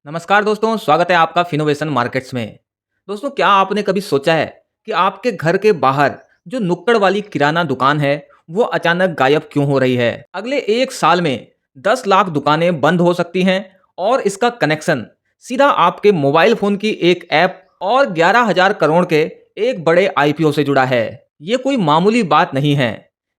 नमस्कार दोस्तों, स्वागत है आपका फिनोवेशन मार्केट्स में। दोस्तों, क्या आपने कभी सोचा है कि आपके घर के बाहर जो नुक्कड़ वाली किराना दुकान है, वो अचानक गायब क्यों हो रही है? अगले 1 साल में 10 लाख दुकानें बंद हो सकती हैं और इसका कनेक्शन सीधा आपके मोबाइल फोन की एक ऐप और 11,000 करोड़ के एक बड़े आईपीओ से जुड़ा है। ये कोई मामूली बात नहीं है।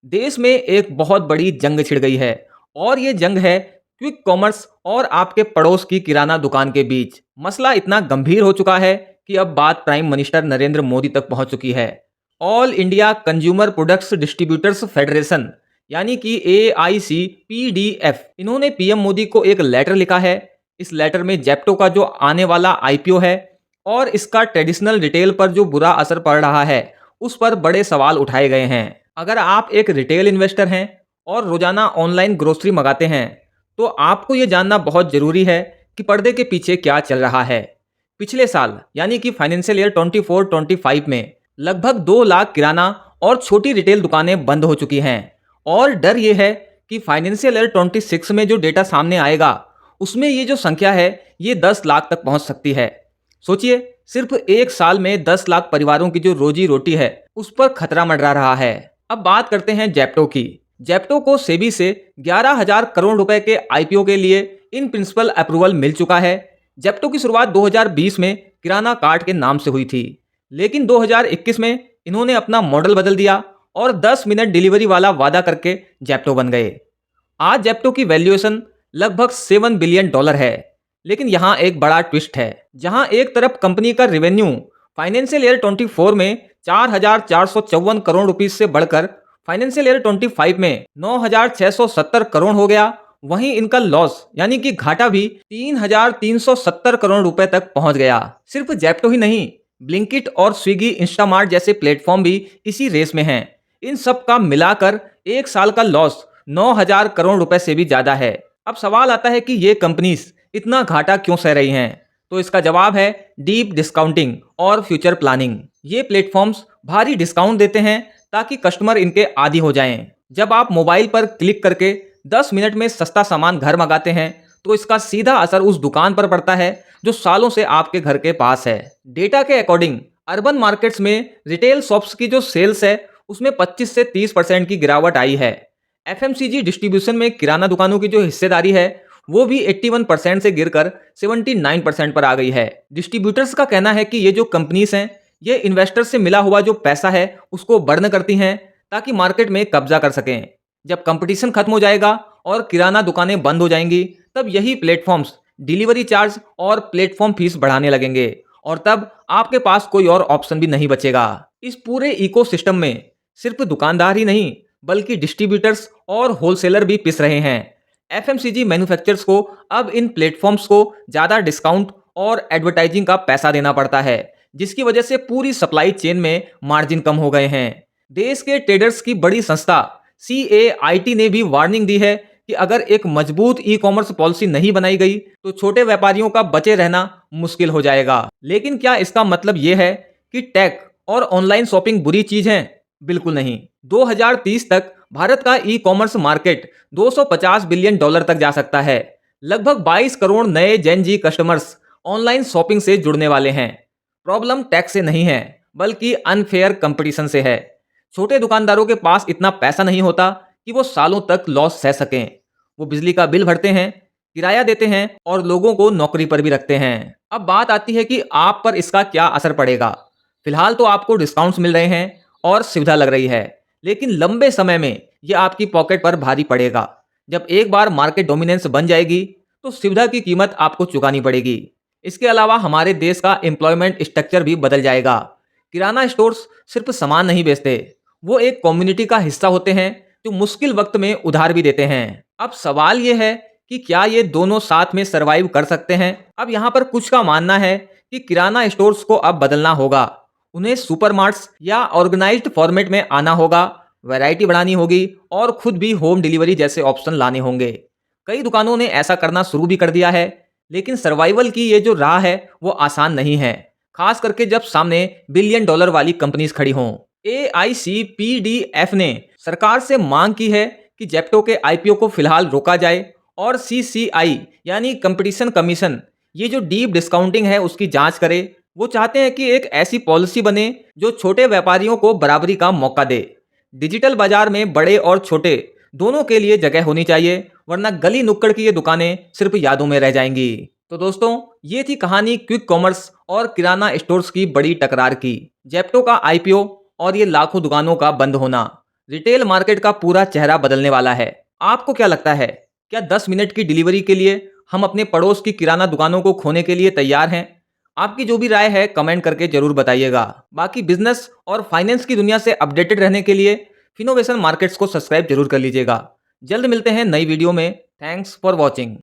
देश में एक बहुत बड़ी जंग छिड़ गई है और ये जंग है क्विक कॉमर्स और आपके पड़ोस की किराना दुकान के बीच। मसला इतना गंभीर हो चुका है कि अब बात प्राइम मिनिस्टर नरेंद्र मोदी तक पहुंच चुकी है। All India consumer products distributors federation यानी कि AICPDF, इन्होंने पीएम मोदी को एक लेटर लिखा है। इस लेटर में जेप्टो का जो आने वाला आईपीओ है और इसका ट्रेडिशनल रिटेल पर जो बुरा असर पड़ रहा है, उस पर बड़े सवाल उठाए गए हैं। अगर आप एक रिटेल इन्वेस्टर हैं और रोजाना ऑनलाइन ग्रोसरी मंगाते हैं, तो आपको ये जानना बहुत जरूरी है कि पर्दे के पीछे क्या चल रहा है। पिछले साल यानी कि फाइनेंशियल ईयर 24-25 में लगभग 2 लाख किराना और छोटी रिटेल दुकानें बंद हो चुकी हैं और डर ये है कि फाइनेंशियल ईयर 26 में जो डेटा सामने आएगा, उसमें ये जो संख्या है, ये 10 लाख तक पहुंच सकती है। सोचिए, सिर्फ 1 साल में 10 लाख परिवारों की जो रोजी रोटी है, उस पर खतरा मंडरा रहा है। अब बात करते हैं जेप्टो की। जेप्टो को सेबी से 11,000 करोड़ रुपए के आईपीओ के लिए इन प्रिंसिपल अप्रूवल मिल चुका है। जेप्टो की शुरुआत 2020 में किराना कार्ट के नाम से हुई थी, लेकिन 2021 में इन्होंने अपना मॉडल बदल दिया और 10 मिनट डिलीवरी वाला वादा करके जेप्टो बन गए। आज जेप्टो की वैल्यूएशन लगभग $7 बिलियन है। लेकिन यहाँ एक बड़ा ट्विस्ट है। जहाँ एक तरफ कंपनी का रेवेन्यू फाइनेंशियल ईयर 24 में 4,454 करोड़ रुपीस से बढ़कर फाइनेंशियल ईयर 25 में 9,670 करोड़ हो गया, वहीं इनका लॉस यानी कि घाटा भी 3,370 करोड़ रुपए तक पहुंच गया। सिर्फ जेप्टो ही नहीं, ब्लिंकिट और स्विगी, इंस्टामार्ट जैसे प्लेटफॉर्म भी इसी रेस में हैं। इन सब का मिलाकर 1 साल का लॉस 9,000 करोड़ रुपए से भी ज्यादा है। अब सवाल आता है कि ये कंपनीज इतना घाटा क्यों सह रही हैं? तो इसका जवाब है डीप डिस्काउंटिंग और फ्यूचर प्लानिंग। ये प्लेटफॉर्म्स भारी डिस्काउंट देते हैं ताकि कस्टमर इनके आदी हो जाएं। जब आप मोबाइल पर क्लिक करके 10 मिनट में सस्ता सामान घर मंगाते हैं, तो इसका सीधा असर उस दुकान पर पड़ता है जो सालों से आपके घर के पास है। डेटा के अकॉर्डिंग अर्बन मार्केट्स में रिटेल शॉप्स की जो सेल्स है, उसमें 25 से 30% की गिरावट आई है। एफएमसीजी डिस्ट्रीब्यूशन में किराना दुकानों की जो हिस्सेदारी है, वो भी 81% से गिरकर 79% पर आ गई है। डिस्ट्रीब्यूटर्स का कहना है कि ये जो कंपनीज हैं, ये इन्वेस्टर से मिला हुआ जो पैसा है उसको बर्न करती हैं ताकि मार्केट में कब्जा कर सकें। जब कंपटीशन खत्म हो जाएगा और किराना दुकानें बंद हो जाएंगी, तब यही प्लेटफॉर्म्स डिलीवरी चार्ज और प्लेटफॉर्म फीस बढ़ाने लगेंगे और तब आपके पास कोई और ऑप्शन भी नहीं बचेगा। इस पूरे इकोसिस्टम में सिर्फ दुकानदार ही नहीं, बल्कि डिस्ट्रीब्यूटर्स और होलसेलर भी पिस रहे हैं। एफएमसीजी मैन्युफैक्चरर्स को अब इन प्लेटफॉर्म्स को ज्यादा डिस्काउंट और एडवर्टाइजिंग का पैसा देना पड़ता है, जिसकी वजह से पूरी सप्लाई चेन में मार्जिन कम हो गए हैं। देश के ट्रेडर्स की बड़ी संस्था CAIT ने भी वार्निंग दी है कि अगर एक मजबूत ई कॉमर्स पॉलिसी नहीं बनाई गई, तो छोटे व्यापारियों का बचे रहना मुश्किल हो जाएगा। लेकिन क्या इसका मतलब यह है कि टेक और ऑनलाइन शॉपिंग बुरी चीज है? बिल्कुल नहीं। 2030 तक भारत का ई कॉमर्स मार्केट $250 बिलियन तक जा सकता है। लगभग 22 करोड़ नए जेन जी कस्टमर्स ऑनलाइन शॉपिंग से जुड़ने वाले हैं। प्रॉब्लम टैक्स से नहीं है, बल्कि अनफेयर कंपटीशन से है। छोटे दुकानदारों के पास इतना पैसा नहीं होता कि वो सालों तक लॉस सह सकें। वो बिजली का बिल भरते हैं, किराया देते हैं और लोगों को नौकरी पर भी रखते हैं। अब बात आती है कि आप पर इसका क्या असर पड़ेगा। फिलहाल तो आपको डिस्काउंट्स मिल रहे हैं और सुविधा लग रही है, लेकिन लंबे समय में यह आपकी पॉकेट पर भारी पड़ेगा। जब एक बार मार्केट डोमिनेंस बन जाएगी, तो सुविधा की कीमत आपको चुकानी पड़ेगी। इसके अलावा हमारे देश का एम्प्लॉयमेंट स्ट्रक्चर भी बदल जाएगा। किराना स्टोर्स सिर्फ सामान नहीं बेचते, वो एक कम्युनिटी का हिस्सा होते हैं जो मुश्किल वक्त में उधार भी देते हैं। अब सवाल ये है कि क्या ये दोनों साथ में सरवाइव कर सकते हैं? अब यहाँ पर कुछ का मानना है कि किराना स्टोर्स को अब बदलना होगा। उन्हें सुपरमार्ट्स या ऑर्गेनाइज्ड फॉर्मेट में आना होगा, वैरायटी बढ़ानी होगी और खुद भी होम डिलीवरी जैसे ऑप्शन लाने होंगे। कई दुकानों ने ऐसा करना शुरू भी कर दिया है, लेकिन सर्वाइवल की ये जो राह है वो आसान नहीं है, खास करके जब सामने बिलियन डॉलर वाली कंपनीज खड़ी हों। AICPDF ने सरकार से मांग की है कि जेप्टो के आईपीओ को फिलहाल रोका जाए और CCI यानी कंपटीशन कमीशन ये जो डीप डिस्काउंटिंग है उसकी जांच करे। वो चाहते हैं कि एक ऐसी पॉलिसी बने जो छोटे व्यापारियों को बराबरी का मौका दे। डिजिटल बाजार में बड़े और छोटे दोनों के लिए जगह होनी चाहिए, वरना गली नुक्कड़ की ये दुकानें सिर्फ यादों में रह जाएंगी। तो दोस्तों, ये थी कहानी क्विक कॉमर्स और किराना स्टोर्स की बड़ी टकरार की। जेप्टो का आईपीओ और ये लाखों दुकानों का बंद होना रिटेल मार्केट का पूरा चेहरा बदलने वाला है। आपको क्या लगता है, क्या 10 मिनट की डिलीवरी के लिए हम अपने पड़ोस की किराना दुकानों को खोने के लिए तैयार हैं? आपकी जो भी राय है कमेंट करके जरूर बताइएगा। बाकी बिजनेस और फाइनेंस की दुनिया से अपडेटेड रहने के लिए फिनोवेशन मार्केट्स को सब्सक्राइब जरूर कर लीजिएगा। जल्द मिलते हैं नई वीडियो में। Thanks for watching.